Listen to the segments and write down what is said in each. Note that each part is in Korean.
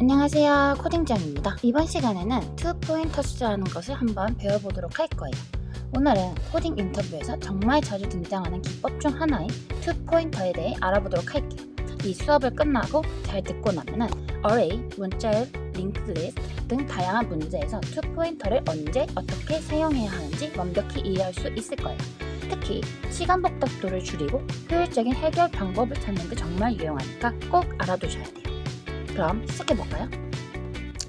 안녕하세요, 코딩장입니다. 이번 시간에는 투포인터 숫자라는 것을 한번 배워보도록 할 거예요. 오늘은 코딩 인터뷰에서 정말 자주 등장하는 기법 중 하나인 투포인터에 대해 알아보도록 할게요. 이 수업을 끝나고 잘 듣고 나면은 array, 문자열, linked list 등 다양한 문제에서 투포인터를 언제 어떻게 사용해야 하는지 완벽히 이해할 수 있을 거예요. 특히 시간 복잡도를 줄이고 효율적인 해결 방법을 찾는 데 정말 유용하니까 꼭 알아두셔야 돼요. 그럼 시작해볼까요?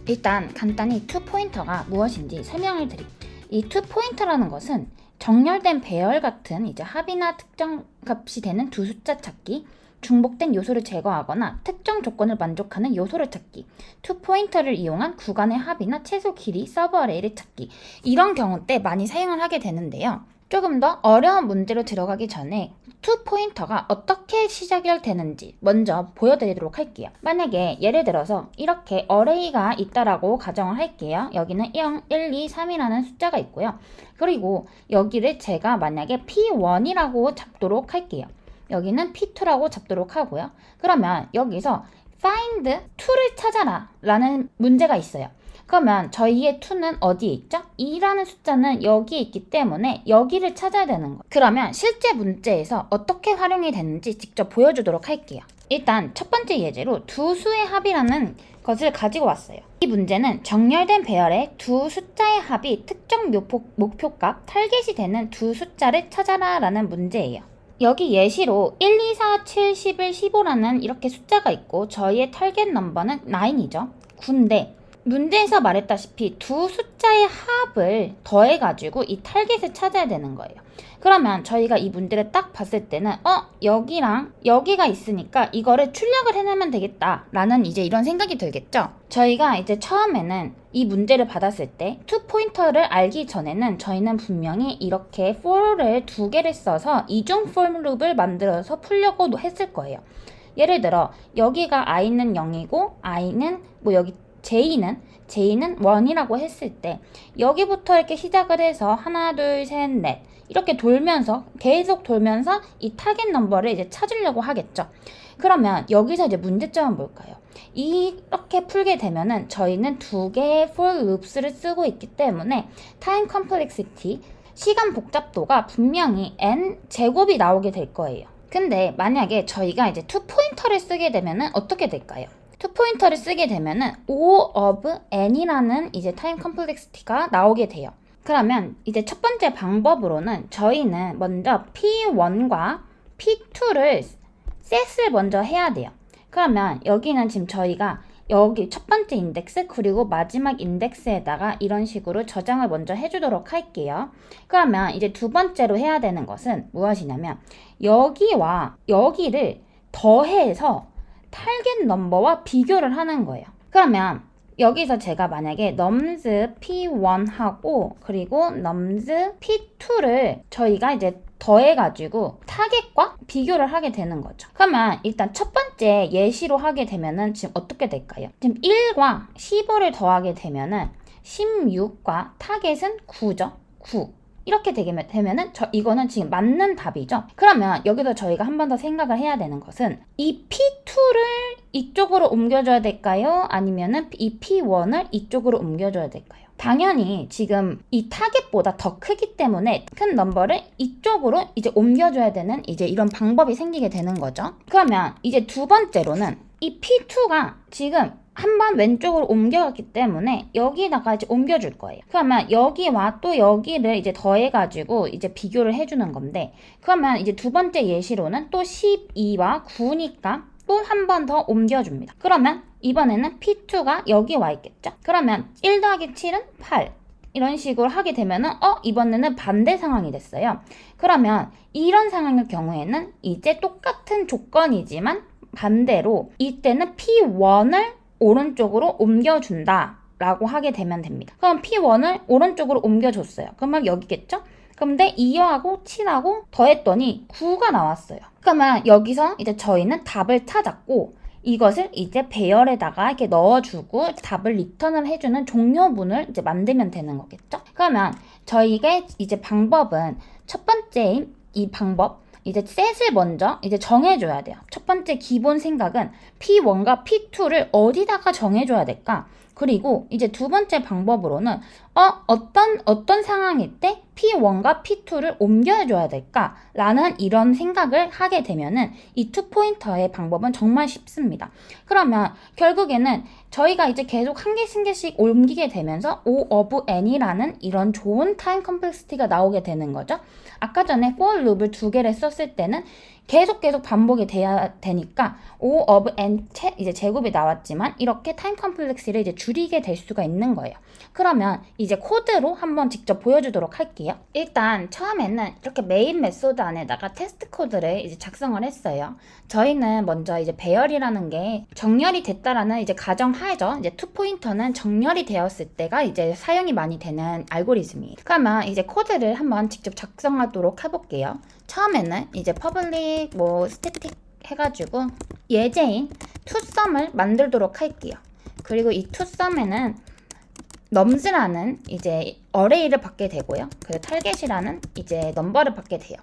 일단 간단히 투포인터가 무엇인지 설명을 드릴게요. 이 투포인터라는 것은 정렬된 배열 같은 합이나 특정 값이 되는 두 숫자 찾기, 중복된 요소를 제거하거나 특정 조건을 만족하는 요소를 찾기, 투포인터를 이용한 구간의 합이나 최소 길이 서브 어레이를 찾기, 이런 경우 때 많이 사용을 하게 되는데요. 조금 더 어려운 문제로 들어가기 전에 투포인터가 어떻게 시작이 되는지 먼저 보여드리도록 할게요. 만약에 예를 들어서 이렇게 어레이가 있다라고 가정을 할게요. 여기는 0, 1, 2, 3이라는 숫자가 있고요. 그리고 여기를 제가 만약에 P1이라고 잡도록 할게요. 여기는 P2라고 잡도록 하고요. 그러면 여기서 find 2를 찾아라 라는 문제가 있어요. 그러면 저희의 2는 어디에 있죠? 2라는 숫자는 여기에 있기 때문에 여기를 찾아야 되는 거예요. 그러면 실제 문제에서 어떻게 활용이 되는지 직접 보여주도록 할게요. 일단 첫 번째 예제로 두 수의 합이라는 것을 가지고 왔어요. 이 문제는 정렬된 배열의 두 숫자의 합이 특정 목표값 타겟이 되는 두 숫자를 찾아라 라는 문제예요. 여기 예시로 1, 2, 4, 7, 11, 15라는 이렇게 숫자가 있고 저희의 타겟 넘버는 9이죠. 9인데 문제에서 말했다시피 두 숫자의 합을 더해가지고 이 타겟을 찾아야 되는 거예요. 그러면 저희가 이 문제를 딱 봤을 때는 여기랑 여기가 있으니까 이거를 출력을 해내면 되겠다 라는 이런 생각이 들겠죠. 저희가 처음에는 이 문제를 받았을 때 투포인터를 알기 전에는 저희는 분명히 이렇게 for를 두 개를 써서 이중 for loop을 만들어서 풀려고 했을 거예요. 예를 들어 여기가 i는 0이고 i는 여기 J는 1이라고 했을 때 여기부터 이렇게 시작을 해서 하나, 둘, 셋, 넷 이렇게 돌면서 계속 돌면서 이 타겟 넘버를 찾으려고 하겠죠. 그러면 여기서 문제점은 뭘까요? 이렇게 풀게 되면은 저희는 두 개의 for loops를 쓰고 있기 때문에 time complexity, 시간 복잡도가 분명히 n 제곱이 나오게 될 거예요. 근데 만약에 저희가 투포인터를 쓰게 되면은 어떻게 될까요? 투포인터를 쓰게 되면은 O of n이라는 타임 컴플렉시티가 나오게 돼요. 그러면 첫 번째 방법으로는 저희는 먼저 P1과 P2를 셋을 먼저 해야 돼요. 그러면 여기는 지금 저희가 여기 첫 번째 인덱스 그리고 마지막 인덱스에다가 이런 식으로 저장을 먼저 해주도록 할게요. 그러면 두 번째로 해야 되는 것은 무엇이냐면 여기와 여기를 더해서 타겟 넘버와 비교를 하는 거예요. 그러면 여기서 제가 만약에 nums p1하고 그리고 nums p2를 저희가 더해가지고 타겟과 비교를 하게 되는 거죠. 그러면 일단 첫 번째 예시로 하게 되면은 지금 어떻게 될까요? 지금 1과 15를 더하게 되면은 16과 타겟은 9죠. 9. 이렇게 되면은 이거는 지금 맞는 답이죠. 그러면 여기서 저희가 한 번 더 생각을 해야 되는 것은 이 P2를 이쪽으로 옮겨줘야 될까요? 아니면은 이 P1을 이쪽으로 옮겨줘야 될까요? 당연히 지금 이 타겟보다 더 크기 때문에 큰 넘버를 이쪽으로 옮겨줘야 되는 이런 방법이 생기게 되는 거죠. 그러면 두 번째로는 이 P2가 지금 한번 왼쪽으로 옮겨갔기 때문에 여기다가 옮겨줄 거예요. 그러면 여기와 또 여기를 더해가지고 비교를 해주는 건데, 그러면 두 번째 예시로는 또 12와 9니까 또 한 번 더 옮겨줍니다. 그러면 이번에는 P2가 여기 와 있겠죠? 그러면 1 더하기 7은 8. 이런 식으로 하게 되면은 이번에는 반대 상황이 됐어요. 그러면 이런 상황의 경우에는 똑같은 조건이지만 반대로 이때는 P1을 오른쪽으로 옮겨준다 라고 하게 되면 됩니다. 그럼 P1을 오른쪽으로 옮겨줬어요. 그러면 여기겠죠? 근데 2하고 7하고 더했더니 9가 나왔어요. 그러면 여기서 저희는 답을 찾았고 이것을 배열에다가 이렇게 넣어주고 답을 리턴을 해주는 종료문을 만들면 되는 거겠죠? 그러면 저희가 방법은 첫 번째인 이 방법 이제 셋을 먼저 이제 정해줘야 돼요. 첫 번째 기본 생각은 P1과 P2를 어디다가 정해줘야 될까? 그리고 이제 두 번째 방법으로는 어떤 상황일 때 P1과 P2를 옮겨줘야 될까? 라는 이런 생각을 하게 되면은 이 투포인터의 방법은 정말 쉽습니다. 그러면 결국에는 저희가 이제 계속 한 개씩 옮기게 되면서 O of n이라는 이런 좋은 타임 컴플렉시티가 나오게 되는 거죠. 아까 전에 for loop을 두 개를 썼을 때는 계속 반복이 돼야 되니까 O of n 이제 제곱이 나왔지만 이렇게 타임 컴플렉시를 이제 줄이게 될 수가 있는 거예요. 그러면 이제 코드로 한번 직접 보여주도록 할게요. 일단 처음에는 이렇게 메인 메소드 안에다가 테스트 코드를 이제 작성을 했어요. 저희는 먼저 이제 배열이라는 게 정렬이 됐다라는 이제 가정하에죠. 이제 투포인터는 정렬이 되었을 때가 이제 사용이 많이 되는 알고리즘이에요. 그러면 이제 코드를 한번 직접 작성하도록 해볼게요. 처음에는 이제 public static 해가지고 예제인 toSum을 만들도록 할게요. 그리고 이 toSum에는 nums라는 이제 어레이를 받게 되고요. 그리고 target이라는 이제 넘버를 받게 돼요.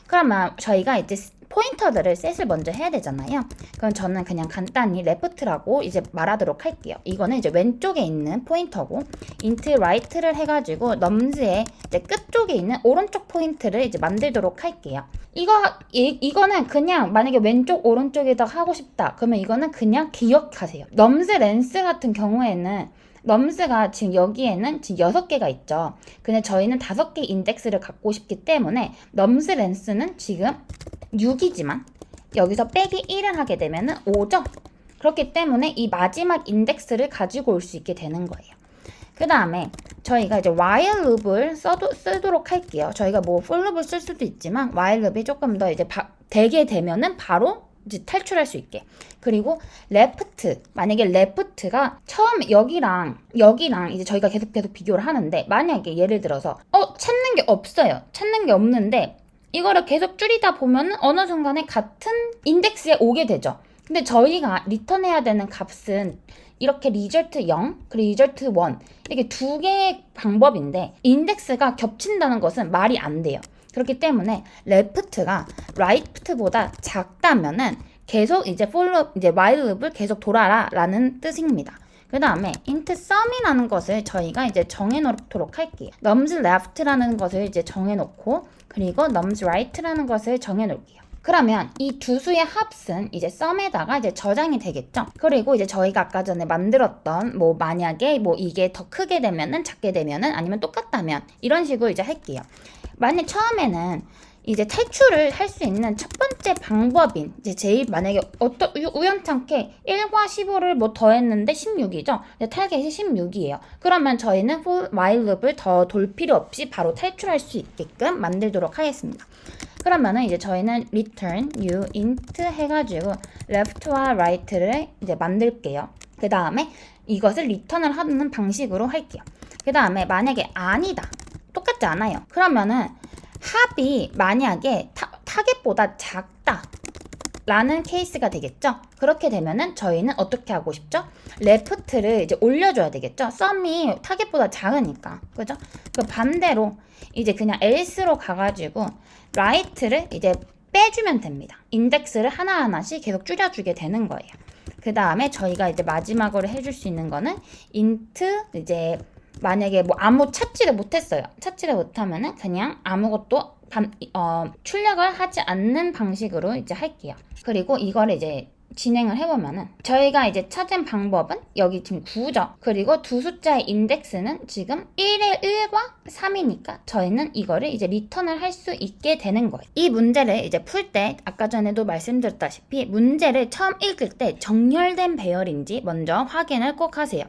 그러면 저희가 이제 포인터들을 셋을 먼저 해야 되잖아요. 그럼 저는 그냥 간단히 left라고 이제 말하도록 할게요. 이거는 이제 왼쪽에 있는 포인터고 int right를 해가지고 nums의 이제 끝쪽에 있는 오른쪽 포인트를 이제 만들도록 할게요. 이거는 그냥 만약에 왼쪽 오른쪽에다 하고 싶다. 그러면 이거는 그냥 기억하세요. nums length 같은 경우에는 넘스가 지금 여기에는 지금 6개가 있죠. 근데 저희는 5개 인덱스를 갖고 싶기 때문에 넘스 렌스는 지금 6이지만 여기서 빼기 1을 하게 되면 5죠. 그렇기 때문에 이 마지막 인덱스를 가지고 올 수 있게 되는 거예요. 그 다음에 저희가 이제 while loop을 쓰도록 할게요. 저희가 for loop을 쓸 수도 있지만 while loop이 조금 더 이제 되게 되면은 바로 이제 탈출할 수 있게. 그리고 left, 만약에 left가 처음 여기랑 이제 저희가 계속 비교를 하는데 만약에 예를 들어서 찾는 게 없어요. 찾는 게 없는데 이거를 계속 줄이다 보면 어느 순간에 같은 인덱스에 오게 되죠. 근데 저희가 리턴해야 되는 값은 이렇게 result 0 그리고 result 1 이렇게 두 개의 방법인데 인덱스가 겹친다는 것은 말이 안 돼요. 그렇기 때문에 left가 right보다 작다면은 계속 이제 while loop을 계속 돌아라 라는 뜻입니다. 그 다음에 int sum이라는 것을 저희가 이제 정해놓도록 할게요. nums left라는 것을 이제 정해놓고 그리고 nums right라는 것을 정해놓을게요. 그러면 이 두 수의 합은 이제 sum에다가 이제 저장이 되겠죠. 그리고 이제 저희가 아까 전에 만들었던 만약에 이게 더 크게 되면은 작게 되면은 아니면 똑같다면 이런 식으로 이제 할게요. 만약 처음에는 이제 탈출을 할 수 있는 첫 번째 방법인 이제 제일 만약에 우연찮게 1과 15를 더했는데 16이죠. 타겟이 16이에요. 그러면 저희는 while loop을 더 돌 필요 없이 바로 탈출할 수 있게끔 만들도록 하겠습니다. 그러면은 이제 저희는 return new int 해가지고 left와 right를 이제 만들게요. 그 다음에 이것을 리턴을 하는 방식으로 할게요. 그 다음에 만약에 아니다. 똑같지 않아요. 그러면은 합이 만약에 타겟보다 작다 라는 케이스가 되겠죠. 그렇게 되면은 저희는 어떻게 하고 싶죠? left를 이제 올려줘야 되겠죠. sum이 타겟보다 작으니까 그죠? 그 반대로 이제 그냥 else로 가가지고 right를 이제 빼주면 됩니다. 인덱스를 하나하나씩 계속 줄여주게 되는 거예요. 그 다음에 저희가 이제 마지막으로 해줄 수 있는 거는 int 이제 만약에 찾지를 못했어요. 찾지를 못하면은 그냥 아무것도 출력을 하지 않는 방식으로 이제 할게요. 그리고 이거를 이제 진행을 해보면은 저희가 이제 찾은 방법은 여기 지금 9죠. 그리고 두 숫자의 인덱스는 지금 1과 3이니까 저희는 이거를 이제 리턴을 할 수 있게 되는 거예요. 이 문제를 이제 풀 때 아까 전에도 말씀드렸다시피 문제를 처음 읽을 때 정렬된 배열인지 먼저 확인을 꼭 하세요.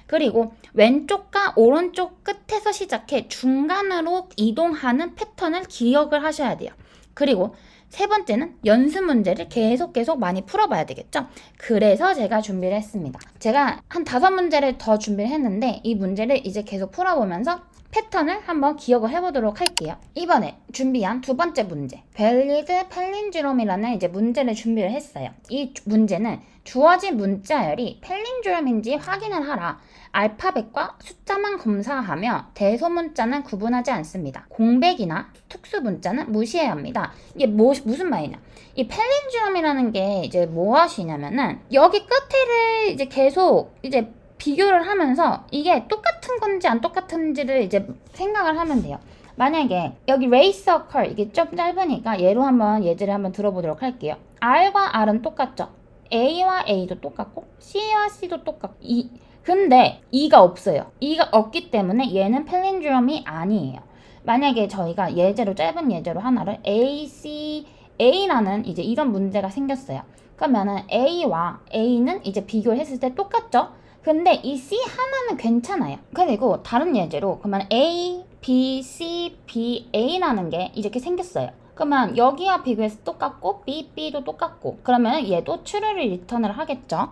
그리고 왼쪽과 오른쪽 끝에서 시작해 중간으로 이동하는 패턴을 기억을 하셔야 돼요. 그리고 세 번째는 연습 문제를 계속 많이 풀어봐야 되겠죠? 그래서 제가 준비를 했습니다. 제가 한 5문제를 더 준비를 했는데 이 문제를 이제 계속 풀어보면서 패턴을 한번 기억을 해보도록 할게요. 이번에 준비한 두 번째 문제 밸리드 팔린드롬이라는 이제 문제를 준비를 했어요. 이 문제는 주어진 문자열이 팔린드롬인지 확인을 하라. 알파벳과 숫자만 검사하며 대소문자는 구분하지 않습니다. 공백이나 특수 문자는 무시해야 합니다. 이게 무슨 말이냐? 이 팔린드롬이라는 게 이제 무엇이냐면은 여기 끝에를 이제 계속 이제 비교를 하면서 이게 똑같은 건지 안 똑같은지를 이제 생각을 하면 돼요. 만약에 여기 레이서 컬 이게 좀 짧으니까 예로 한번 예제를 한번 들어보도록 할게요. R과 R은 똑같죠. A와 A도 똑같고 C와 C도 똑같고 근데 E가 없어요. E가 없기 때문에 얘는 팔린드롬이 아니에요. 만약에 저희가 예제로 짧은 예제로 하나를 A, C, A라는 이제 이런 문제가 생겼어요. 그러면은 A와 A는 이제 비교를 했을 때 똑같죠? 근데 이 C 하나는 괜찮아요. 그리고 다른 예제로 그러면 A, B, C, B, A라는 게 이렇게 생겼어요. 그러면 여기와 비교해서 똑같고 B, B도 똑같고 그러면 얘도 true를 리턴을 하겠죠.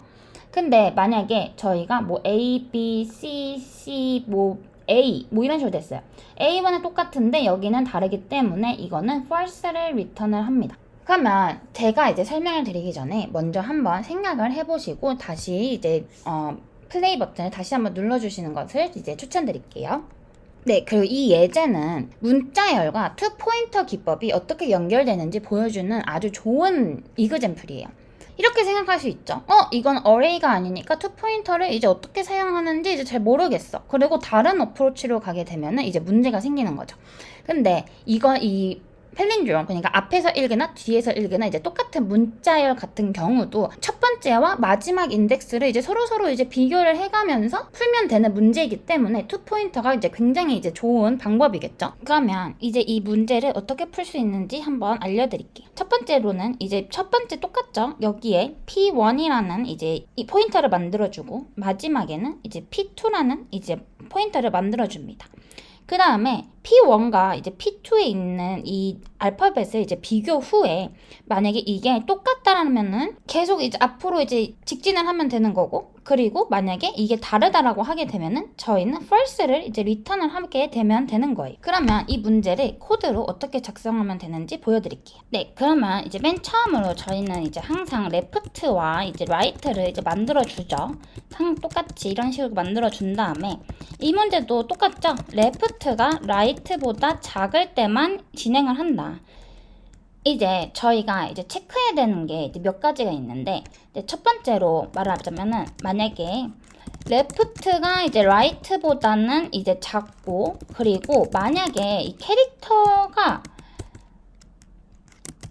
근데 만약에 저희가 뭐 A, B, C, C, 뭐 A 뭐 이런 식으로 됐어요. A와는 똑같은데 여기는 다르기 때문에 이거는 false를 리턴을 합니다. 그러면 제가 이제 설명을 드리기 전에 먼저 한번 생각을 해보시고 다시 이제 플레이 버튼을 다시 한번 눌러주시는 것을 이제 추천드릴게요. 네, 그리고 이 예제는 문자열과 투포인터 기법이 어떻게 연결되는지 보여주는 아주 좋은 이그젬플이에요. 이렇게 생각할 수 있죠. 이건 어레이가 아니니까 투포인터를 이제 어떻게 사용하는지 이제 잘 모르겠어. 그리고 다른 어프로치로 가게 되면은 이제 문제가 생기는 거죠. 근데 이 팔린드롬, 그러니까 앞에서 읽으나 뒤에서 읽으나 이제 똑같은 문자열 같은 경우도 첫 번째와 마지막 인덱스를 이제 서로 이제 비교를 해가면서 풀면 되는 문제이기 때문에 투포인터가 이제 굉장히 이제 좋은 방법이겠죠. 그러면 이제 이 문제를 어떻게 풀 수 있는지 한번 알려드릴게요. 첫 번째로는 이제 첫 번째 똑같죠. 여기에 P1이라는 이제 이 포인터를 만들어주고 마지막에는 이제 P2라는 이제 포인터를 만들어줍니다. 그 다음에 P1과 이제 P2에 있는 이 알파벳을 이제 비교 후에 만약에 이게 똑같다라면은 계속 이제 앞으로 이제 직진을 하면 되는 거고, 그리고 만약에 이게 다르다라고 하게 되면은 저희는 false를 이제 리턴을 하게 되면 되는 거예요. 그러면 이 문제를 코드로 어떻게 작성하면 되는지 보여드릴게요. 네, 그러면 이제 맨 처음으로 저희는 이제 항상 left와 이제 right를 이제 만들어주죠. 똑같이 이런 식으로 만들어준 다음에 이 문제도 똑같죠? left가 right보다 작을 때만 진행을 한다. 이제 저희가 이제 체크해야 되는 게 이제 몇 가지가 있는데, 이제 첫 번째로 말하자면은 만약에 left가 이제 right보다는 이제 작고, 그리고 만약에 이 캐릭터가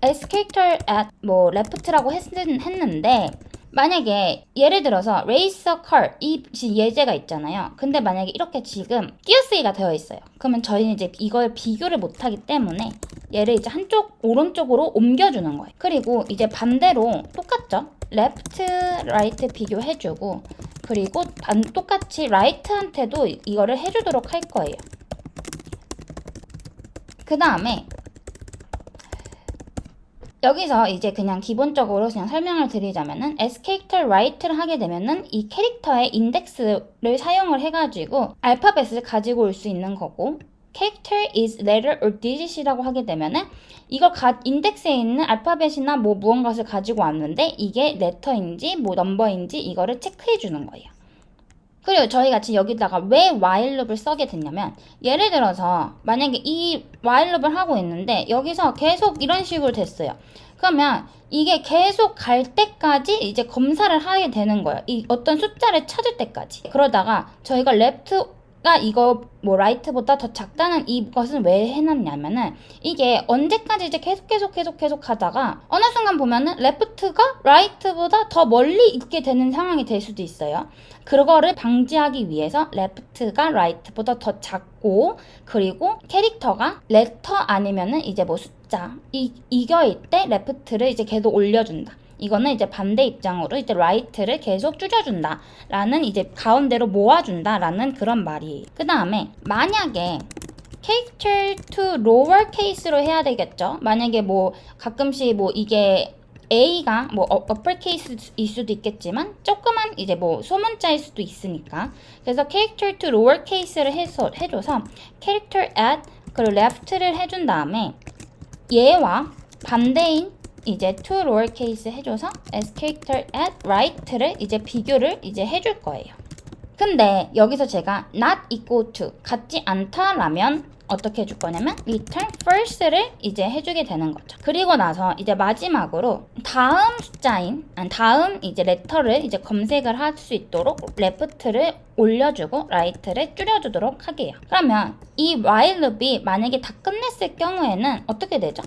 as character at 뭐 left라고 했는데, 만약에 예를 들어서 racer car 이 예제가 있잖아요. 근데 만약에 이렇게 지금 띄어쓰기가 되어 있어요. 그러면 저희는 이제 이걸 비교를 못하기 때문에 얘를 이제 한쪽 오른쪽으로 옮겨주는 거예요. 그리고 이제 반대로 똑같죠? left, right 비교해주고, 그리고 똑같이 right한테도 이거를 해주도록 할 거예요. 그 다음에 여기서 이제 그냥 기본적으로 그냥 설명을 드리자면은 as character right를 하게 되면은 이 캐릭터의 인덱스를 사용을 해가지고 알파벳을 가지고 올 수 있는 거고, character is letter or digit이라고 하게 되면은 이걸 인덱스에 있는 알파벳이나 뭐 무언가를 가지고 왔는데 이게 letter인지 뭐 number인지 이거를 체크해 주는 거예요. 그리고 저희가 지금 여기다가 왜 while loop을 쓰게 됐냐면, 예를 들어서 만약에 이 while loop을 하고 있는데 여기서 계속 이런 식으로 됐어요. 그러면 이게 계속 갈 때까지 이제 검사를 하게 되는 거예요. 이 어떤 숫자를 찾을 때까지. 그러다가 저희가 left가 이거 뭐 right보다 더 작다는 이것은 왜 해놨냐면은 이게 언제까지 이제 계속 하다가 어느 순간 보면은 left가 right보다 더 멀리 있게 되는 상황이 될 수도 있어요. 그거를 방지하기 위해서 left가 right보다 더 작고, 그리고 캐릭터가 letter 아니면은 이제 뭐 숫자 이거일 때 left를 이제 계속 올려준다. 이거는 이제 반대 입장으로 이제 right를 계속 줄여준다 라는, 이제 가운데로 모아준다 라는 그런 말이에요. 그 다음에 만약에 character to lowercase로 해야 되겠죠. 만약에 뭐 가끔씩 뭐 이게 A가 뭐 uppercase일 수도 있겠지만 조그만 이제 뭐 소문자일 수도 있으니까, 그래서 character to lowercase를 해줘서 character at 그리고 left를 해준 다음에 얘와 반대인 이제 to lowercase 해줘서 as character at right를 이제 비교를 이제 해줄 거예요. 근데 여기서 제가 not equal to 같지 않다라면 어떻게 해줄 거냐면 return first를 이제 해주게 되는 거죠. 그리고 나서 이제 마지막으로 다음 숫자인 다음 이제 letter를 이제 검색을 할 수 있도록 left를 올려주고 right를 줄여주도록 하게요. 그러면 이 while loop이 만약에 다 끝냈을 경우에는 어떻게 되죠?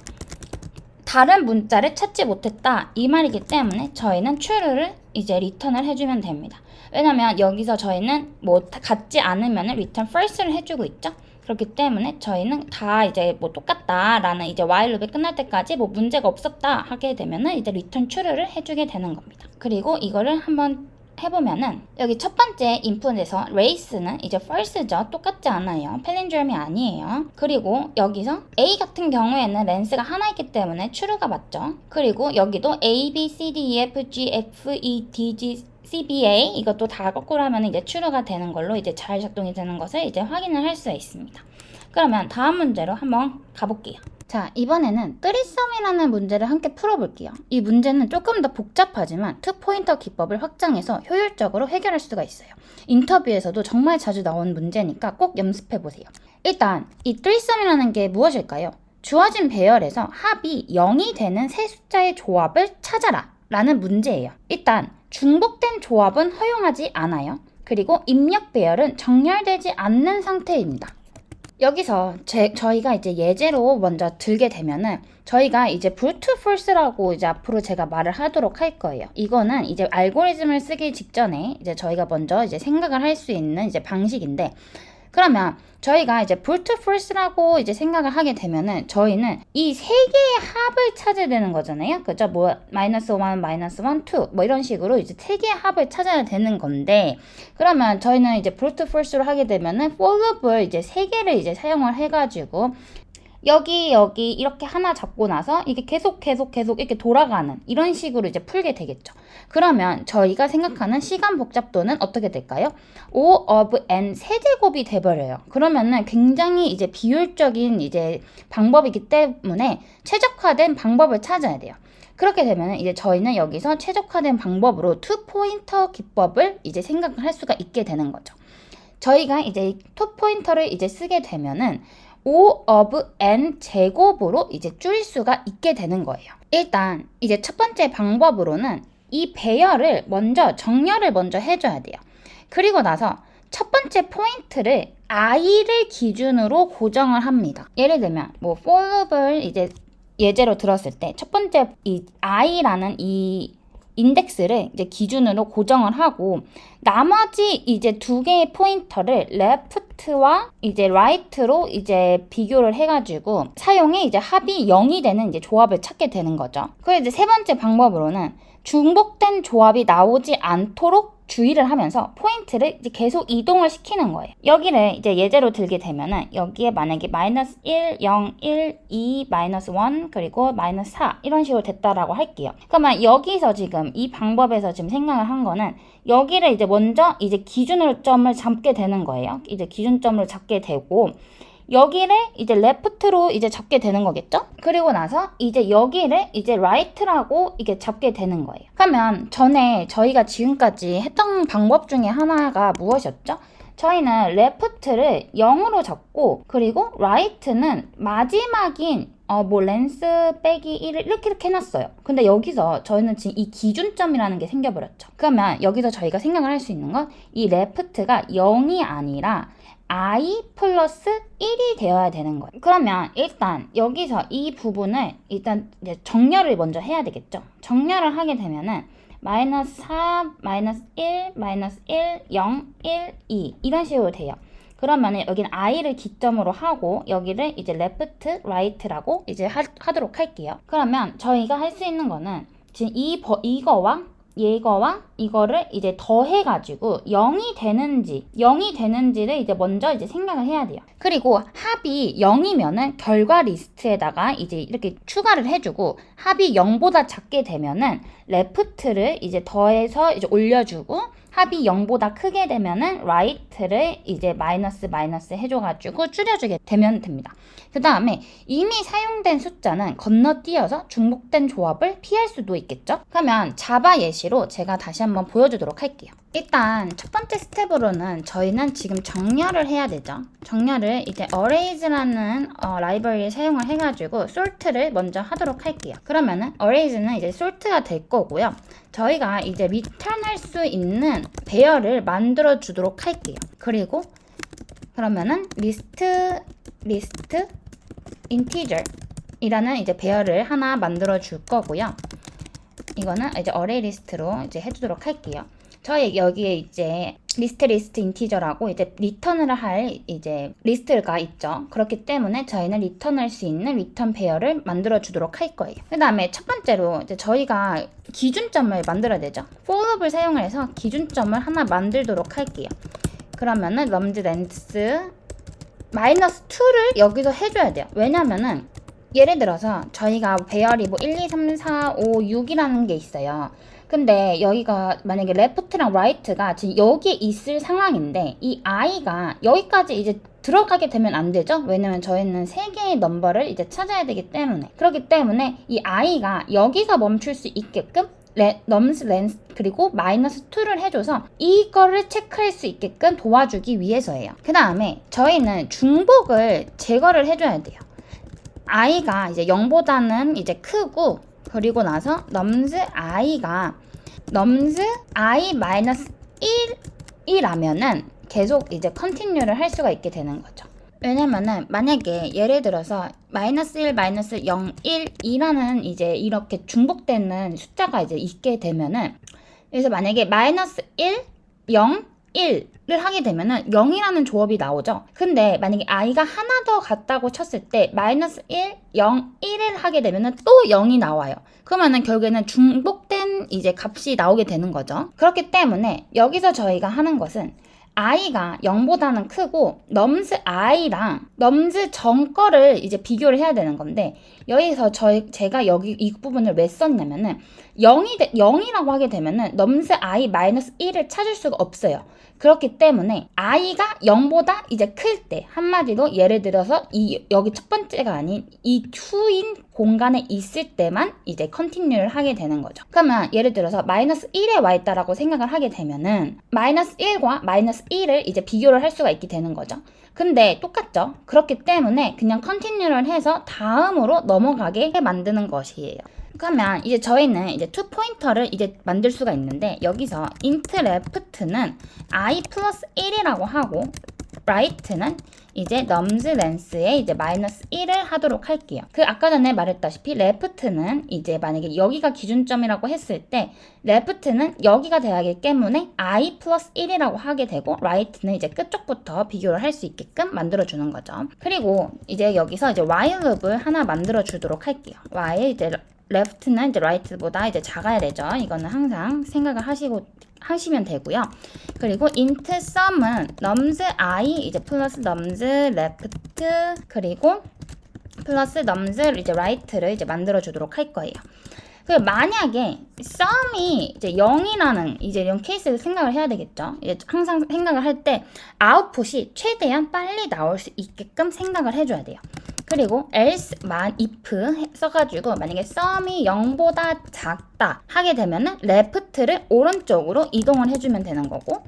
다른 문자를 찾지 못했다 이 말이기 때문에 저희는 true를 이제 return을 해주면 됩니다. 왜냐면 여기서 저희는 뭐 같지 않으면 return first를 해주고 있죠. 그렇기 때문에 저희는 다 이제 뭐 똑같다라는 이제 while loop이 끝날 때까지 뭐 문제가 없었다 하게 되면은 이제 return true를 해주게 되는 겁니다. 그리고 이거를 한번 해보면은 여기 첫 번째 인풋에서 race는 이제 false죠. 똑같지 않아요. palindrom이 아니에요. 그리고 여기서 A 같은 경우에는 렌스가 하나 있기 때문에 true가 맞죠. 그리고 여기도 A, B, C, D, E, F, G, F, E, D, G, CBA 이것도 다 거꾸로 하면 이제 true가 되는 걸로 이제 잘 작동이 되는 것을 이제 확인을 할 수 있습니다. 그러면 다음 문제로 한번 가볼게요. 자, 이번에는 뜨리썸이라는 문제를 함께 풀어볼게요. 이 문제는 조금 더 복잡하지만 투포인터 기법을 확장해서 효율적으로 해결할 수가 있어요. 인터뷰에서도 정말 자주 나온 문제니까 꼭 연습해보세요. 일단 이 뜨리썸이라는 게 무엇일까요? 주어진 배열에서 합이 0이 되는 세 숫자의 조합을 찾아라 라는 문제예요. 일단 중복된 조합은 허용하지 않아요. 그리고 입력 배열은 정렬되지 않는 상태입니다. 여기서 저희가 이제 예제로 먼저 들게 되면은 저희가 이제 brute force라고 이제 앞으로 제가 말을 하도록 할 거예요. 이거는 이제 알고리즘을 쓰기 직전에 이제 저희가 먼저 이제 생각을 할 수 있는 이제 방식인데, 그러면 저희가 이제 brute force라고 이제 생각을 하게 되면은 저희는 이 세 개의 합을 찾아야 되는 거잖아요. 그죠? 뭐 마이너스 1, 마이너스 1, 2 뭐 이런 식으로 이제 세 개의 합을 찾아야 되는 건데, 그러면 저희는 이제 brute force로 하게 되면은 for loop을 이제 세 개를 이제 사용을 해가지고 여기 이렇게 하나 잡고 나서 이게 계속 이렇게 돌아가는 이런 식으로 이제 풀게 되겠죠. 그러면 저희가 생각하는 시간 복잡도는 어떻게 될까요? O of n 세제곱이 돼버려요. 그러면은 굉장히 이제 비효율적인 이제 방법이기 때문에 최적화된 방법을 찾아야 돼요. 그렇게 되면 이제 저희는 여기서 최적화된 방법으로 투 포인터 기법을 이제 생각을 할 수가 있게 되는 거죠. 저희가 이제 투 포인터를 이제 쓰게 되면은 O of n 제곱으로 이제 줄일 수가 있게 되는 거예요. 일단 이제 첫 번째 방법으로는 이 배열을 먼저 정렬을 먼저 해줘야 돼요. 그리고 나서 첫 번째 포인트를 i를 기준으로 고정을 합니다. 예를 들면 뭐 for loop을 이제 예제로 들었을 때 첫 번째 이 i라는 이 인덱스를 이제 기준으로 고정을 하고 나머지 이제 두 개의 포인터를 left와 이제 right로 이제 비교를 해가지고 사용해 이제 합이 0이 되는 이제 조합을 찾게 되는 거죠. 그리고 이제 세 번째 방법으로는 중복된 조합이 나오지 않도록 주의를 하면서 포인트를 이제 계속 이동을 시키는 거예요. 여기를 이제 예제로 들게 되면은 여기에 만약에 마이너스 1, 0, 1, 2, 마이너스 1, 그리고 마이너스 4 이런 식으로 됐다라고 할게요. 그러면 여기서 지금 이 방법에서 지금 생각을 한 거는 여기를 이제 먼저 이제 기준점을 잡게 되는 거예요. 이제 기준점을 잡게 되고 여기를 이제 left로 이제 잡게 되는 거겠죠? 그리고 나서 이제 여기를 이제 right라고 이게 잡게 되는 거예요. 그러면 전에 저희가 지금까지 했던 방법 중에 하나가 무엇이었죠? 저희는 left를 0으로 잡고 그리고 right는 마지막인 뭐 렌스 빼기 1을 이렇게 해놨어요. 근데 여기서 저희는 지금 이 기준점이라는 게 생겨버렸죠. 그러면 여기서 저희가 생각을 할 수 있는 건 이 left가 0이 아니라 i 플러스 1이 되어야 되는 거예요. 그러면 일단 여기서 이 부분을 일단 이제 정렬을 먼저 해야 되겠죠. 정렬을 하게 되면은 마이너스 4, 마이너스 1, 마이너스 1, 0, 1, 2 이런 식으로 돼요. 그러면은 여기는 i를 기점으로 하고 여기를 이제 left, right라고 이제 하도록 할게요. 그러면 저희가 할 수 있는 거는 지금 이거와 이거를 이제 더해가지고 0이 되는지를 이제 먼저 이제 생각을 해야 돼요. 그리고 합이 0이면은 결과 리스트에다가 이제 이렇게 추가를 해주고 합이 0보다 작게 되면은 left를 이제 더해서 이제 올려주고 합이 0보다 크게 되면은 right를 이제 마이너스 해줘가지고 줄여주게 되면 됩니다. 그 다음에 이미 사용된 숫자는 건너뛰어서 중복된 조합을 피할 수도 있겠죠? 그러면 자바 예시로 제가 다시 한번 보여주도록 할게요. 일단 첫 번째 스텝으로는 저희는 지금 정렬을 해야 되죠. 정렬을 이제 arrays라는 라이브러리를 사용을 해가지고 sort를 먼저 하도록 할게요. 그러면은 arrays는 이제 sort가 될 거고요. 저희가 이제 return할 수 있는 배열을 만들어 주도록 할게요. 그리고 그러면은 list integer 이라는 이제 배열을 하나 만들어 줄 거고요. 이거는 이제 array list로 이제 해주도록 할게요. 저희 여기에 이제 리스트 인티저라고 이제 리턴을 할 이제 리스트가 있죠. 그렇기 때문에 저희는 리턴할 수 있는 리턴 배열을 만들어 주도록 할 거예요. 그 다음에 첫 번째로 이제 저희가 기준점을 만들어야 되죠. for loop을 사용을 해서 기준점을 하나 만들도록 할게요. 그러면은 nums length -2를 여기서 해줘야 돼요. 왜냐면은 예를 들어서 저희가 배열이 뭐 1, 2, 3, 4, 5, 6이라는 게 있어요. 근데 여기가 만약에 left랑 right가 지금 여기에 있을 상황인데 이 i가 여기까지 이제 들어가게 되면 안 되죠? 왜냐면 저희는 3개의 넘버를 이제 찾아야 되기 때문에. 그렇기 때문에 이 i가 여기서 멈출 수 있게끔 nums length 그리고 -2를 해줘서 이거를 체크할 수 있게끔 도와주기 위해서예요. 그 다음에 저희는 중복을 제거를 해줘야 돼요. i가 이제 0보다는 이제 크고 그리고 나서 nums i가 nums i -1이라면은 계속 이제 continue를 할 수가 있게 되는 거죠. 왜냐면은 만약에 예를 들어서 -1, -0, 1이라는 이제 이렇게 중복되는 숫자가 이제 있게 되면은 그래서 만약에 -1, 0, 1을 하게 되면은 0이라는 조합이 나오죠. 근데 만약에 i가 하나 더 같다고 쳤을 때 -1, 0, 1을 하게 되면은 또 0이 나와요. 그러면은 결국에는 중복된 이제 값이 나오게 되는 거죠. 그렇기 때문에 여기서 저희가 하는 것은 i가 0보다는 크고 nums i랑 nums 전 거를 이제 비교를 해야 되는 건데 여기서 제가 여기 이 부분을 왜 썼냐면은 0이라고 하게 되면은 nums i -1을 찾을 수가 없어요. 그렇기 때문에 i가 0보다 이제 클 때 한마디로 예를 들어서 여기 첫 번째가 아닌 이 2인 공간에 있을 때만 이제 continue를 하게 되는 거죠. 그러면 예를 들어서 -1에 와 있다라고 생각을 하게 되면은 -1과 -1을 이제 비교를 할 수가 있게 되는 거죠. 근데 똑같죠? 그렇기 때문에 그냥 continue를 해서 다음으로 넘어가게 만드는 것이에요. 그러면 이제 저희는 이제 to 포인터를 이제 만들 수가 있는데 여기서 int left는 i 플러스 1이라고 하고 right는 이제 nums length에 이제 -1을 하도록 할게요. 아까 전에 말했다시피 left는 이제 만약에 여기가 기준점이라고 했을 때 left는 여기가 돼야 하기 때문에 i 플러스 1이라고 하게 되고 right는 이제 끝쪽부터 비교를 할 수 있게끔 만들어 주는 거죠. 그리고 이제 여기서 이제 while loop을 하나 만들어 주도록 할게요. while 이제 left는 이제 right보다 이제 작아야 되죠. 이거는 항상 생각을 하시면 되고요. 그리고 int sum은 nums i 이제 플러스 nums left 그리고 플러스 nums 이제 right를 이제 만들어 주도록 할 거예요. 만약에 sum이 이제 0이라는 이제 이런 케이스를 생각을 해야 되겠죠. 항상 생각을 할 때 아웃풋이 최대한 빨리 나올 수 있게끔 생각을 해줘야 돼요. 그리고 else만 if 써가지고 만약에 sum이 0보다 작다 하게 되면은 left를 오른쪽으로 이동을 해주면 되는 거고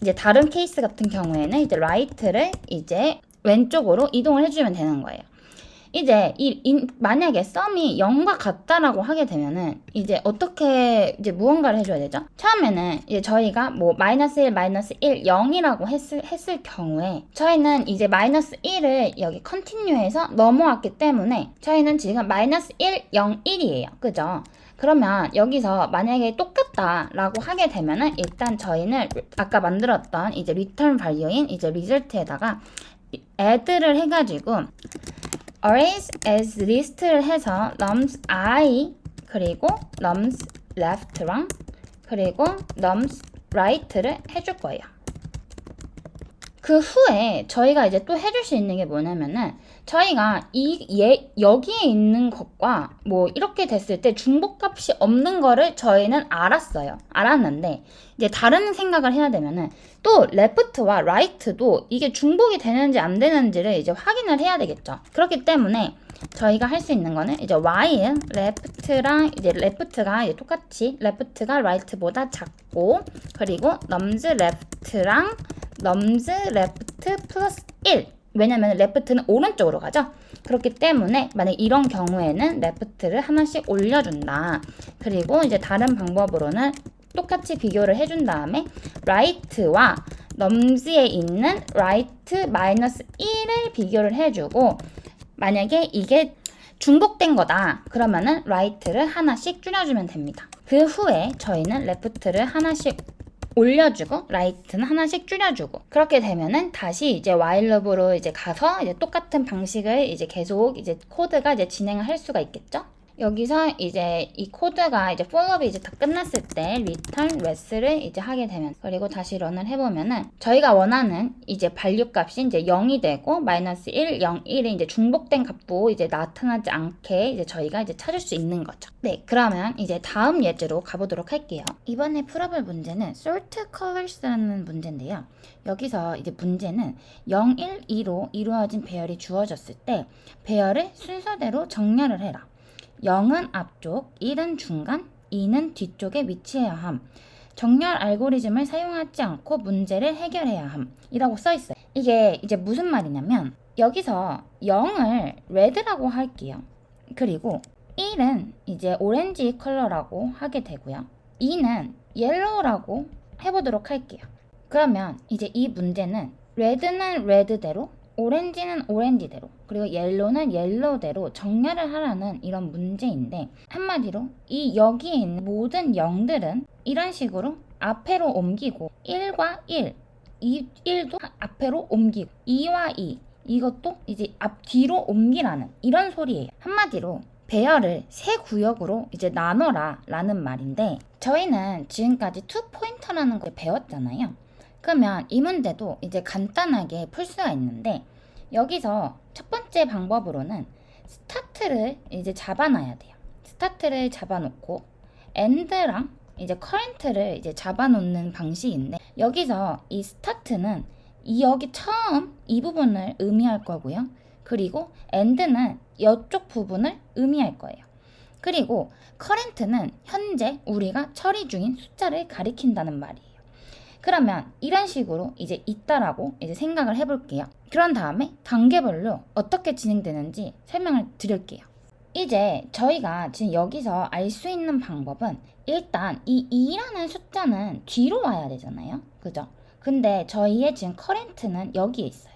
이제 다른 케이스 같은 경우에는 이제 right를 이제 왼쪽으로 이동을 해주면 되는 거예요. 이제 만약에 sum이 0과 같다라고 하게 되면은 이제 어떻게 이제 무언가를 해줘야 되죠? 처음에는 이제 저희가 뭐 -1, -1, 0이라고 했을 경우에 저희는 이제 -1을 여기 continue해서 넘어왔기 때문에 저희는 지금 -1, 0, 1이에요. 그죠? 그러면 여기서 만약에 똑같다라고 하게 되면은 일단 저희는 아까 만들었던 이제 return value인 이제 result에다가 add를 해가지고 arrays as list를 해서 nums i 그리고 nums left랑 그리고 nums right를 해줄 거예요. 그 후에 저희가 이제 또 해줄 수 있는 게 뭐냐면은 저희가 여기에 있는 것과 뭐 이렇게 됐을 때 중복값이 없는 거를 저희는 알았는데 이제 다른 생각을 해야 되면은 또 left와 right도 이게 중복이 되는지 안 되는지를 이제 확인을 해야 되겠죠. 그렇기 때문에 저희가 할 수 있는 거는 이제 while left랑 이제 left가 이제 똑같이 left가 right보다 작고 그리고 nums left랑 nums left 플러스 1 왜냐면 left는 오른쪽으로 가죠. 그렇기 때문에 만약 이런 경우에는 left를 하나씩 올려준다. 그리고 이제 다른 방법으로는 똑같이 비교를 해준 다음에 right와 nums에 있는 right 마이너스 1을 비교를 해주고 만약에 이게 중복된 거다 그러면은 right를 하나씩 줄여주면 됩니다. 그 후에 저희는 left를 하나씩 올려주고 right는 하나씩 줄여주고 그렇게 되면은 다시 이제 while loop으로 이제 가서 이제 똑같은 방식을 이제 계속 이제 코드가 이제 진행을 할 수가 있겠죠. 여기서 이제 이 코드가 이제 for loop이 이제 다 끝났을 때 return less를 이제 하게 되면 그리고 다시 런을 해보면은 저희가 원하는 이제 value 값이 이제 0이 되고 마이너스 1, 0, 1이 이제 중복된 값도 이제 나타나지 않게 이제 저희가 이제 찾을 수 있는 거죠. 네, 그러면 이제 다음 예제로 가보도록 할게요. 이번에 풀어볼 문제는 sort colors라는 문제인데요. 여기서 이제 문제는 0, 1, 2로 이루어진 배열이 주어졌을 때 배열을 순서대로 정렬을 해라. 0은 앞쪽, 1은 중간, 2는 뒤쪽에 위치해야 함. 정렬 알고리즘을 사용하지 않고 문제를 해결해야 함. 이라고 써있어요. 이게 이제 무슨 말이냐면 여기서 0을 red라고 할게요. 그리고 1은 이제 오렌지 컬러라고 하게 되고요. 2는 yellow라고 해보도록 할게요. 그러면 이제 이 문제는 red는 red대로 오렌지는 오렌지대로 그리고 옐로우는 옐로우대로 정렬을 하라는 이런 문제인데 한마디로 이 여기에 있는 모든 0들은 이런 식으로 앞으로 옮기고 1과 1, 1도 앞으로 옮기고 2와 2 이것도 이제 앞뒤로 옮기라는 이런 소리예요. 한마디로 배열을 세 구역으로 이제 나눠라 라는 말인데 저희는 지금까지 투 포인터라는 걸 배웠잖아요. 그러면 이 문제도 이제 간단하게 풀 수가 있는데 여기서 첫 번째 방법으로는 스타트를 이제 잡아놔야 돼요. 스타트를 잡아놓고 end랑 이제 current를 이제 잡아놓는 방식인데 여기서 이 스타트는 여기 처음 이 부분을 의미할 거고요. 그리고 end는 이쪽 부분을 의미할 거예요. 그리고 current는 현재 우리가 처리 중인 숫자를 가리킨다는 말이에요. 그러면 이런 식으로 이제 있다라고 이제 생각을 해볼게요. 그런 다음에 단계별로 어떻게 진행되는지 설명을 드릴게요. 이제 저희가 지금 여기서 알 수 있는 방법은 일단 이 2라는 숫자는 뒤로 와야 되잖아요. 그죠? 근데 저희의 지금 current는 여기에 있어요.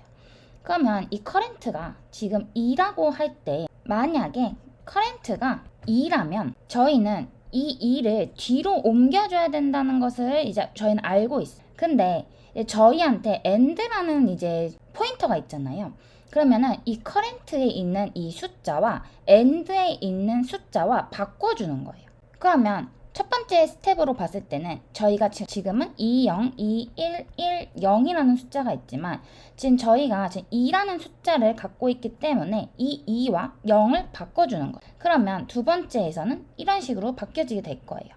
그러면 이 current가 지금 2라고 할 때 만약에 current가 2라면 저희는 이 2를 뒤로 옮겨줘야 된다는 것을 이제 저희는 알고 있어요. 근데 저희한테 end라는 이제 포인터가 있잖아요. 그러면은 이 current에 있는 이 숫자와 end에 있는 숫자와 바꿔주는 거예요. 그러면 첫 번째 스텝으로 봤을 때는 저희가 지금은 2, 0, 2, 1, 1, 0이라는 숫자가 있지만 지금 저희가 지금 2라는 숫자를 갖고 있기 때문에 이 2와 0을 바꿔주는 거예요. 그러면 두 번째에서는 이런 식으로 바뀌어지게 될 거예요.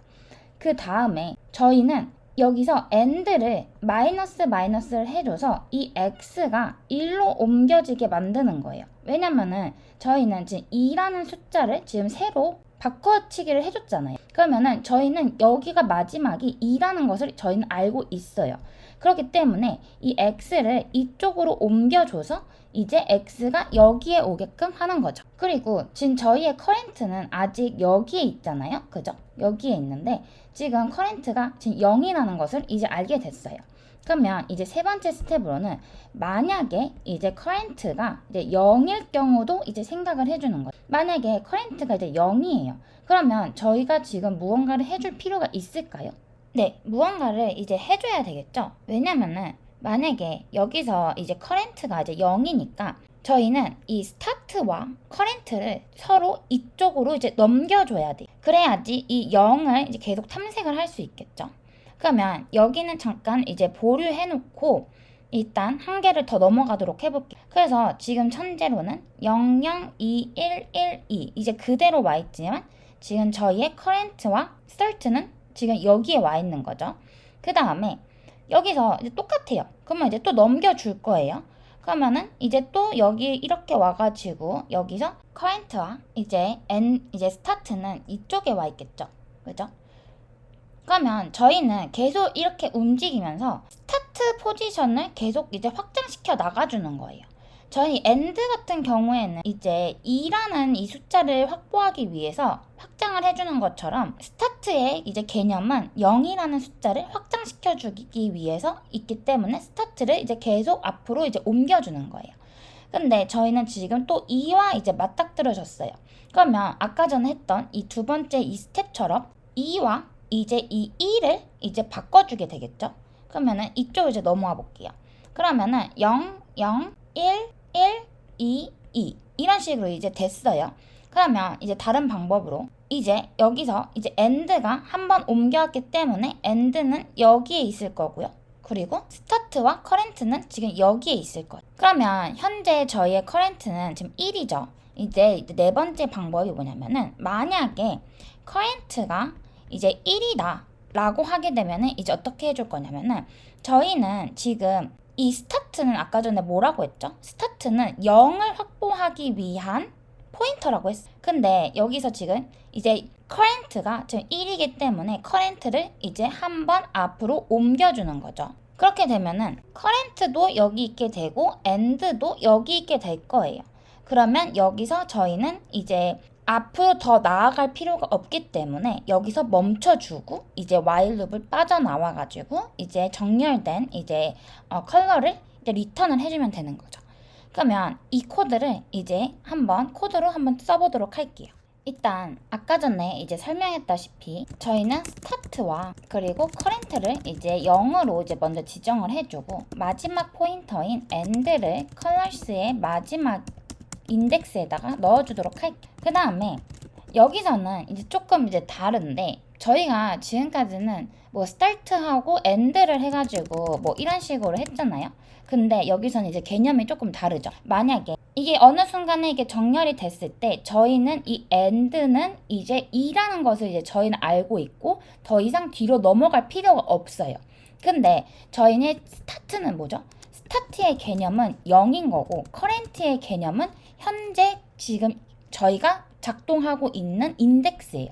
그 다음에 저희는 여기서 end를 마이너스를 해줘서 이 x가 1로 옮겨지게 만드는 거예요. 왜냐면은 저희는 지금 2라는 숫자를 지금 새로 바꿔치기를 해줬잖아요. 그러면은 저희는 여기가 마지막이 2라는 것을 저희는 알고 있어요. 그렇기 때문에 이 x를 이쪽으로 옮겨줘서 이제 x가 여기에 오게끔 하는 거죠. 그리고 지금 저희의 current는 아직 여기에 있잖아요. 그죠? 여기에 있는데 지금 current가 지금 0이라는 것을 이제 알게 됐어요. 그러면 이제 세 번째 스텝으로는 만약에 이제 current가 이제 0일 경우도 이제 생각을 해주는 거예요. 만약에 current가 이제 0이에요. 그러면 저희가 지금 무언가를 해줄 필요가 있을까요? 네, 무언가를 이제 해줘야 되겠죠. 왜냐면은 만약에 여기서 이제 current가 이제 0이니까 저희는 이 start와 current를 서로 이쪽으로 이제 넘겨줘야 돼요. 그래야지 이 0을 이제 계속 탐색을 할 수 있겠죠. 그러면 여기는 잠깐 이제 보류해놓고 일단 한 개를 더 넘어가도록 해볼게요. 그래서 지금 현재로는 002112 이제 그대로 와 있지만 지금 저희의 current와 start는 지금 여기에 와 있는 거죠. 그 다음에 여기서 이제 똑같아요. 그러면 이제 또 넘겨줄 거예요. 그러면은 이제 또 여기 이렇게 와가지고 여기서 current와 이제 start는 이쪽에 와 있겠죠. 그죠? 그러면 저희는 계속 이렇게 움직이면서 스타트 포지션을 계속 이제 확장시켜 나가주는 거예요. 저희 end 같은 경우에는 이제 2라는 이 숫자를 확보하기 위해서 확장을 해주는 것처럼 스타트의 이제 개념은 0이라는 숫자를 확장시켜 주기 위해서 있기 때문에 스타트를 이제 계속 앞으로 이제 옮겨주는 거예요. 근데 저희는 지금 또 2와 이제 맞닥뜨려졌어요. 그러면 아까 전에 했던 이 두 번째 이 스텝처럼 2와 이제 이 1을 이제 바꿔주게 되겠죠. 그러면은 이쪽 이제 넘어와 볼게요. 그러면은 0, 0, 1, 1, 2, 2 이런 식으로 이제 됐어요. 그러면 이제 다른 방법으로 이제 여기서 이제 end가 한번 옮겨왔기 때문에 end는 여기에 있을 거고요. 그리고 start와 current는 지금 여기에 있을 거예요. 그러면 현재 저희의 current는 지금 1이죠. 이제 네 번째 방법이 뭐냐면은 만약에 current가 이제 1이다 라고 하게 되면은 이제 어떻게 해줄 거냐면은 저희는 지금 이 스타트는 아까 전에 뭐라고 했죠? 스타트는 0을 확보하기 위한 포인터라고 했어요. 근데 여기서 지금 이제 current가 지금 1이기 때문에 current를 이제 한번 앞으로 옮겨주는 거죠. 그렇게 되면은 current도 여기 있게 되고 end도 여기 있게 될 거예요. 그러면 여기서 저희는 이제 앞으로 더 나아갈 필요가 없기 때문에 여기서 멈춰주고 이제 while loop을 빠져나와가지고 이제 정렬된 이제 컬러를 이제 리턴을 해주면 되는 거죠. 그러면 이 코드를 이제 코드로 한번 써보도록 할게요. 일단 아까 전에 이제 설명했다시피 저희는 스타트와 그리고 커렌트를 이제 0으로 이제 먼저 지정을 해주고 마지막 포인터인 end를 컬러스의 마지막 인덱스에다가 넣어주도록 할게요. 그 다음에 여기서는 이제 조금 이제 다른데 저희가 지금까지는 뭐 start하고 end를 해가지고 뭐 이런 식으로 했잖아요. 근데 여기서는 이제 개념이 조금 다르죠. 만약에 이게 어느 순간에 이게 정렬이 됐을 때 저희는 이 end는 이제 2라는 것을 이제 저희는 알고 있고 더 이상 뒤로 넘어갈 필요가 없어요. 근데 저희는 스타트는 뭐죠? 스타트의 개념은 0인 거고 커렌트의 개념은 현재 지금 저희가 작동하고 있는 인덱스예요.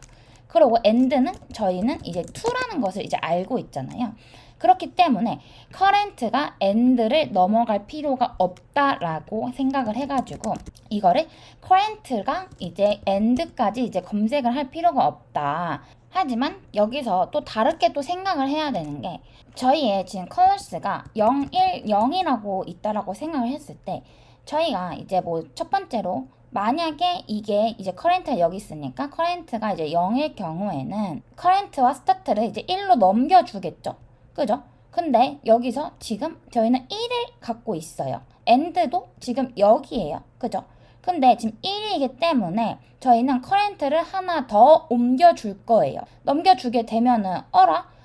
그리고 end는 저희는 이제 2라는 것을 이제 알고 있잖아요. 그렇기 때문에 current가 end를 넘어갈 필요가 없다라고 생각을 해가지고 이거를 current가 이제 end까지 이제 검색을 할 필요가 없다. 하지만 여기서 또 다르게 또 생각을 해야 되는 게 저희의 지금 컬러스가 0, 1, 0이라고 있다라고 생각을 했을 때 저희가 이제 뭐 첫 번째로 만약에 이게 이제 커렌트가 여기 있으니까 커렌트가 이제 0일 경우에는 커렌트와 스타트를 이제 1로 넘겨주겠죠. 그죠? 근데 여기서 지금 저희는 1을 갖고 있어요. end도 지금 여기에요. 그죠? 근데 지금 1이기 때문에 저희는 커렌트를 하나 더 옮겨줄 거예요. 넘겨주게 되면은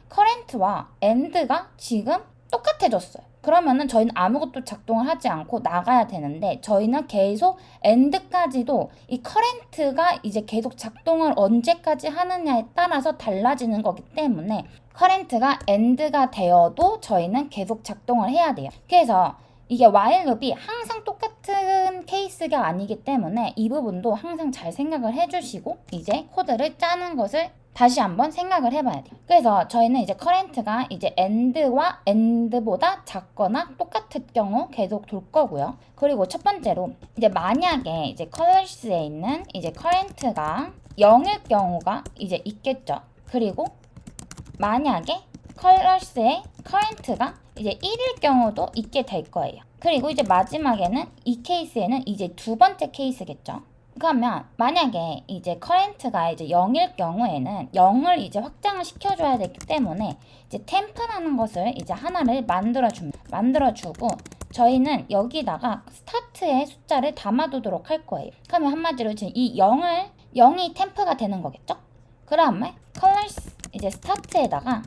커렌트와 end가 지금 똑같아졌어요. 그러면은 저희는 아무것도 작동을 하지 않고 나가야 되는데 저희는 계속 end까지도 이 커렌트가 이제 계속 작동을 언제까지 하느냐에 따라서 달라지는 거기 때문에 커렌트가 end가 되어도 저희는 계속 작동을 해야 돼요. 그래서 이게 while loop이 항상 똑같은 케이스가 아니기 때문에 이 부분도 항상 잘 생각을 해주시고 이제 코드를 짜는 것을 다시 한번 생각을 해봐야 돼요. 그래서 저희는 이제 커렌트가 이제 end와 end보다 작거나 똑같을 경우 계속 돌 거고요. 그리고 첫 번째로 이제 만약에 이제 컬러스에 있는 이제 커렌트가 0일 경우가 이제 있겠죠. 그리고 만약에 컬러스의 커렌트가 이제 1일 경우도 있게 될 거예요. 그리고 이제 마지막에는 이 케이스에는 이제 두 번째 케이스겠죠. 그러면 만약에 이제 커렌트가 이제 0일 경우에는 0을 이제 확장을 시켜줘야 되기 때문에 이제 템프라는 것을 이제 하나를 만들어주고 저희는 여기다가 스타트의 숫자를 담아두도록 할 거예요. 그러면 한마디로 지금 이 0이 템프가 되는 거겠죠? 그 다음에 컬러스 이제 스타트에다가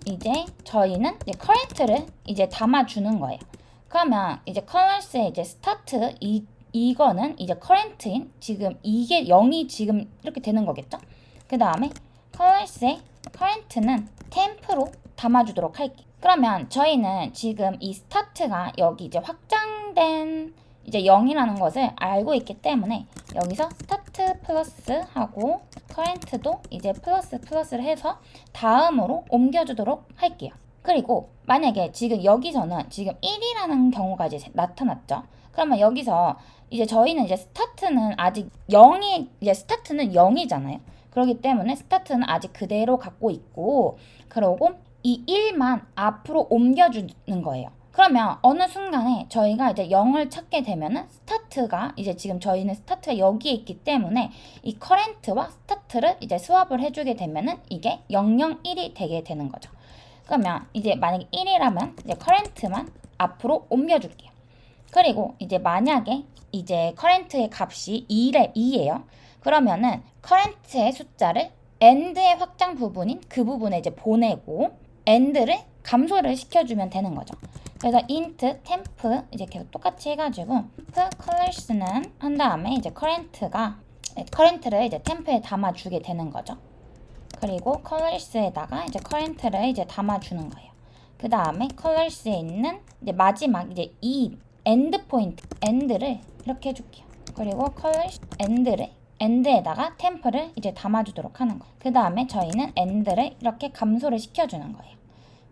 이제 저희는 이제 커렌트를 이제 담아주는 거예요. 그러면 이제 colors의 이제 start 이거는 이제 current인 지금 이게 0이 지금 이렇게 되는 거겠죠? 그 다음에 colors의 current는 temp로 담아주도록 할게요. 그러면 저희는 지금 이 start가 여기 이제 확장된 이제 0이라는 것을 알고 있기 때문에 여기서 start 플러스 하고 current도 이제 플러스를 해서 다음으로 옮겨주도록 할게요. 그리고 만약에 지금 여기서는 지금 1이라는 경우가 이제 나타났죠. 그러면 여기서 이제 저희는 이제 스타트는 아직 0이 이제 스타트는 0이잖아요. 그렇기 때문에 스타트는 아직 그대로 갖고 있고 그러고 이 1만 앞으로 옮겨주는 거예요. 그러면 어느 순간에 저희가 이제 0을 찾게 되면은 스타트가 이제 지금 저희는 스타트가 여기에 있기 때문에 이 커렌트와 스타트를 이제 스왑을 해주게 되면은 이게 001이 되게 되는 거죠. 그러면 이제 만약에 1이라면 이제 커렌트만 앞으로 옮겨줄게요. 그리고 이제 만약에 이제 커렌트의 값이 2예요. 그러면은 커렌트의 숫자를 end의 확장 부분인 그 부분에 이제 보내고 end를 감소를 시켜주면 되는 거죠. 그래서 int temp 이제 계속 똑같이 해가지고 colors는 한 다음에 이제 current를 이제 temp에 담아주게 되는 거죠. 그리고 colors에다가 이제 current를 이제 담아주는 거예요. 그 다음에 colors에 있는 이제 마지막 이제 이 end 포인트 end를 이렇게 해줄게요. 그리고 colors end에다가 temp를 이제 담아주도록 하는 거예요. 그 다음에 저희는 end를 이렇게 감소를 시켜주는 거예요.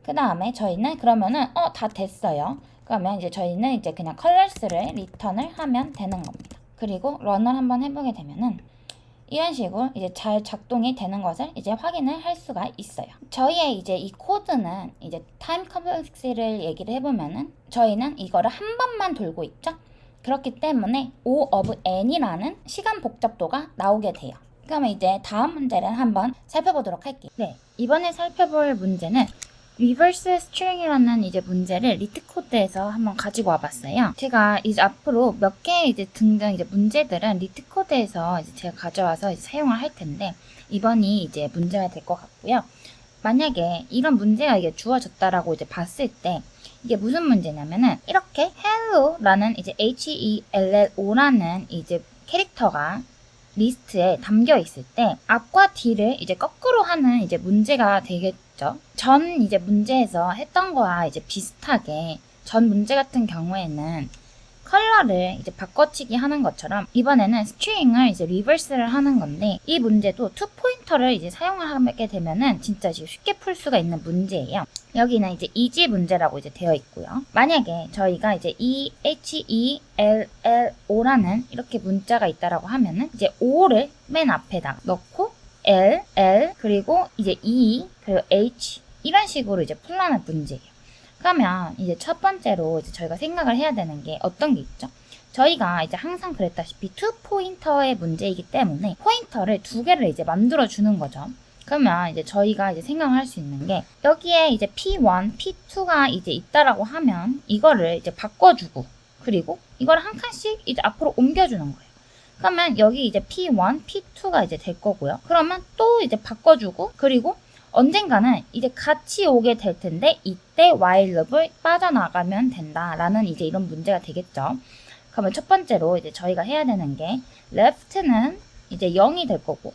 그 다음에 저희는 그러면은 다 됐어요. 그러면 이제 저희는 이제 그냥 colors를 리턴을 하면 되는 겁니다. 그리고 런을 한번 해보게 되면은 이런 식으로 이제 잘 작동이 되는 것을 이제 확인을 할 수가 있어요. 저희의 이제 이 코드는 이제 타임 컴플렉시를 얘기를 해보면은 저희는 이거를 한 번만 돌고 있죠. 그렇기 때문에 O of n이라는 시간 복잡도가 나오게 돼요. 그러면 이제 다음 문제를 한번 살펴보도록 할게요. 네, 이번에 살펴볼 문제는 리버스 스트링이라는 이제 문제를 리트 코드에서 한번 가지고 와봤어요. 제가 이제 앞으로 몇 개 이제 등등 이제 문제들은 리트 코드에서 이제 제가 가져와서 이제 사용을 할 텐데 이번이 이제 문제가 될 것 같고요. 만약에 이런 문제가 이게 주어졌다라고 이제 봤을 때 이게 무슨 문제냐면은 이렇게 hello라는 이제 HELLO라는 이제 캐릭터가 리스트에 담겨 있을 때 앞과 뒤를 이제 거꾸로 하는 이제 문제가 되겠죠. 전 이제 문제에서 했던 거와 이제 비슷하게 전 문제 같은 경우에는 컬러를 이제 바꿔치기 하는 것처럼 이번에는 스트링을 이제 리버스를 하는 건데 이 문제도 투 포인터를 이제 사용을 하게 되면은 진짜 쉽게 풀 수가 있는 문제예요. 여기는 이제 이지 문제라고 이제 되어 있고요. 만약에 저희가 이제 HELLO라는 이렇게 문자가 있다라고 하면은 이제 O를 맨 앞에다 넣고 L 그리고 이제 E 그리고 H 이런 식으로 이제 풀라는 문제예요. 그러면 이제 첫 번째로 이제 저희가 생각을 해야 되는 게 어떤 게 있죠? 저희가 이제 항상 그랬다시피 투 포인터의 문제이기 때문에 포인터를 두 개를 이제 만들어 주는 거죠. 그러면 이제 저희가 이제 생각할 수 있는 게 여기에 이제 P1, P2가 이제 있다라고 하면 이거를 이제 바꿔주고 그리고 이거를 한 칸씩 이제 앞으로 옮겨주는 거예요. 그러면 여기 이제 P1, P2가 이제 될 거고요. 그러면 또 이제 바꿔주고 그리고 언젠가는 이제 같이 오게 될 텐데 이때 while loop을 빠져나가면 된다라는 이제 이런 문제가 되겠죠. 그러면 첫 번째로 이제 저희가 해야 되는 게 left는 이제 0이 될 거고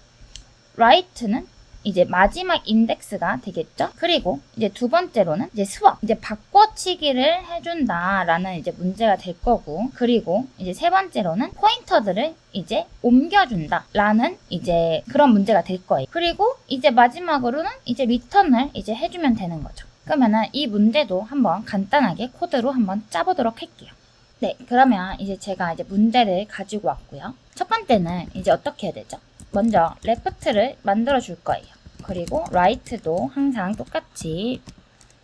right는 이제 마지막 인덱스가 되겠죠. 그리고 이제 두 번째로는 이제 swap, 이제 바꿔치기를 해준다라는 이제 문제가 될 거고, 그리고 이제 세 번째로는 포인터들을 이제 옮겨준다라는 이제 그런 문제가 될 거예요. 그리고 이제 마지막으로는 이제 리턴을 이제 해주면 되는 거죠. 그러면은 이 문제도 한번 간단하게 코드로 한번 짜보도록 할게요. 네, 그러면 이제 제가 이제 문제를 가지고 왔고요. 첫 번째는 이제 어떻게 해야 되죠? 먼저 left를 만들어 줄 거예요. 그리고 right도 항상 똑같이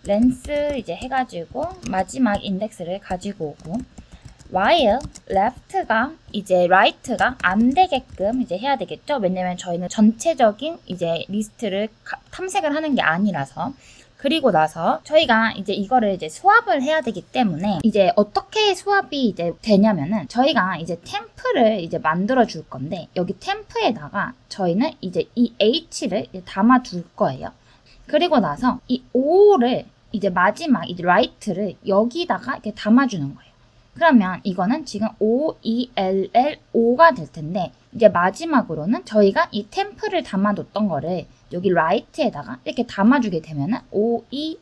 length 이제 해가지고 마지막 인덱스를 가지고 오고 while left가 이제 right가 안 되게끔 이제 해야 되겠죠. 왜냐면 저희는 전체적인 이제 리스트를 탐색을 하는 게 아니라서. 그리고 나서 저희가 이제 이거를 이제 수합을 해야 되기 때문에 이제 어떻게 수합이 이제 되냐면은 저희가 이제 템프를 이제 만들어 줄 건데 여기 템프에다가 저희는 이제 이 H를 담아 둘 거예요. 그리고 나서 이 O를 이제 마지막 이제 write를 여기다가 이렇게 담아주는 거예요. 그러면 이거는 지금 OELLO가 될 텐데 이제 마지막으로는 저희가 이 템플을 담아뒀던 거를 여기 write에다가 이렇게 담아주게 되면은 OELLH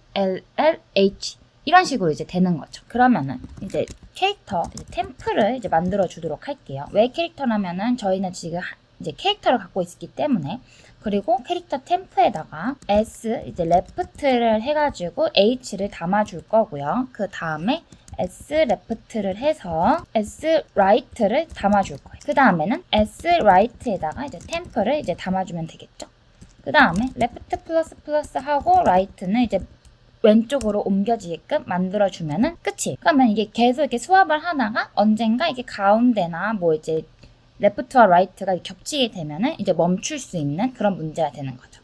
이런 식으로 이제 되는 거죠. 그러면은 이제 캐릭터 이제 템플을 이제 만들어 주도록 할게요. 왜 캐릭터라면은 저희는 지금 이제 캐릭터를 갖고 있기 때문에. 그리고 캐릭터 템플에다가 S 이제 left를 해가지고 H를 담아줄 거고요. 그 다음에 S left를 해서 S right를 담아줄 거예요. 그 다음에는 S right에다가 이제 템플을 이제 담아주면 되겠죠. 그 다음에 left 플러스 하고 right는 이제 왼쪽으로 옮겨지게끔 만들어주면은 끝이에요. 그러면 이게 계속 이렇게 수합을 하다가 언젠가 이게 가운데나 뭐 이제 레프트와 라이트가 겹치게 되면은 이제 멈출 수 있는 그런 문제가 되는 거죠.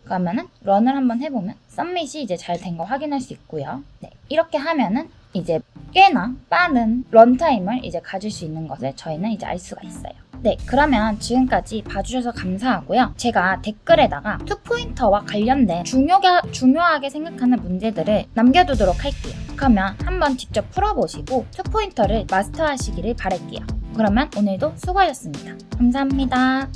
그러면은 런을 한번 해보면 썸밋이 이제 잘 된 거 확인할 수 있고요. 네, 이렇게 하면은 이제 꽤나 빠른 런타임을 이제 가질 수 있는 것을 저희는 이제 알 수가 있어요. 네, 그러면 지금까지 봐주셔서 감사하고요. 제가 댓글에다가 투포인터와 관련된 중요하게 생각하는 문제들을 남겨두도록 할게요. 그러면 한번 직접 풀어보시고 투포인터를 마스터하시기를 바랄게요. 그러면 오늘도 수고하셨습니다. 감사합니다.